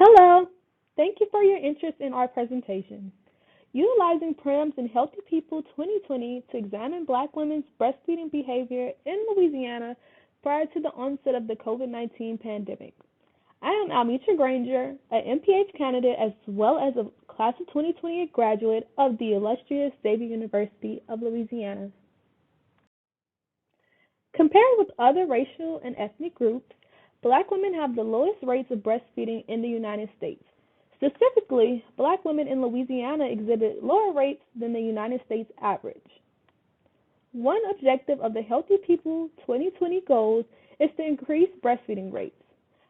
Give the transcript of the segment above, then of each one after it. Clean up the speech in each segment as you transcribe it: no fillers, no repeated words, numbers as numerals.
Hello. Thank you for your interest in our presentation. Utilizing PRAMS in Healthy People 2020 to examine Black women's breastfeeding behavior in Louisiana prior to the onset of the COVID-19 pandemic. I am Almetra Granger, an MPH candidate as well as a class of 2020 graduate of the illustrious Xavier University of Louisiana. Compared with other racial and ethnic groups, Black women have the lowest rates of breastfeeding in the United States. Specifically, Black women in Louisiana exhibit lower rates than the United States average. One objective of the Healthy People 2020 goals is to increase breastfeeding rates.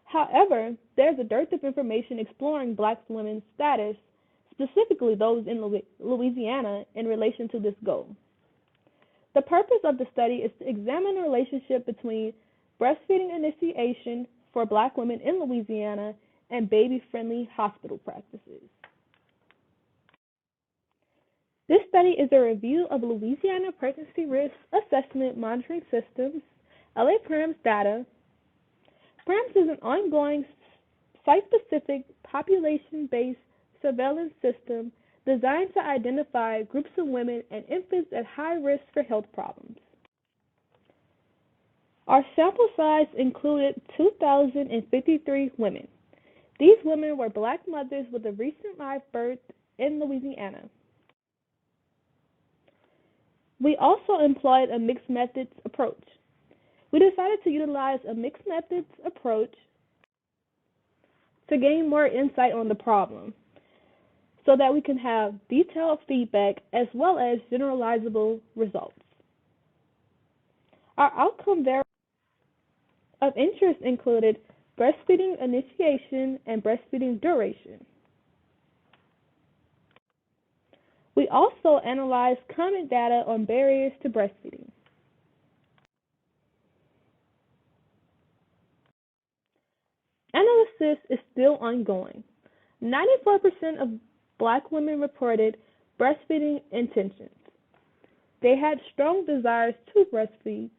However, there's a dearth of information exploring Black women's status, specifically those in Louisiana, in relation to this goal. The purpose of the study is to examine the relationship between breastfeeding initiation for Black women in Louisiana and baby-friendly hospital practices. This study is a review of Louisiana Pregnancy Risk Assessment Monitoring Systems, LA-PRAMS data. PRAMS is an ongoing site-specific population-based surveillance system designed to identify groups of women and infants at high risk for health problems. Our sample size included 2,053 women. These women were Black mothers with a recent live birth in Louisiana. We also employed a mixed methods approach. We decided to utilize a mixed methods approach to gain more insight on the problem so that we can have detailed feedback as well as generalizable results. Our outcome variables of interest included breastfeeding initiation and breastfeeding duration. We also analyzed common data on barriers to breastfeeding. Analysis is still ongoing. 94% of Black women reported breastfeeding intentions. They had strong desires to breastfeed,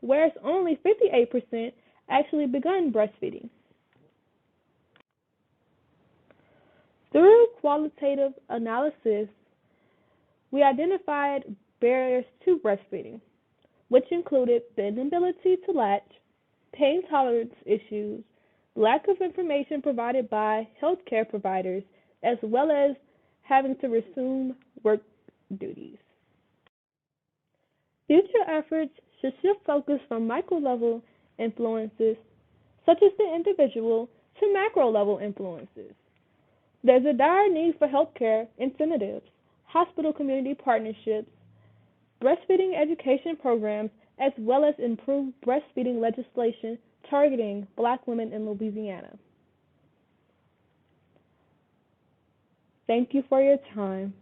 whereas only 58% actually begun breastfeeding. Through qualitative analysis, we identified barriers to breastfeeding, which included the inability to latch, pain tolerance issues, lack of information provided by healthcare providers, as well as having to resume work duties. Future efforts should shift focus from micro-level influences, such as the individual, to macro-level influences. There's a dire need for healthcare incentives, hospital community partnerships, breastfeeding education programs, as well as improved breastfeeding legislation targeting Black women in Louisiana. Thank you for your time.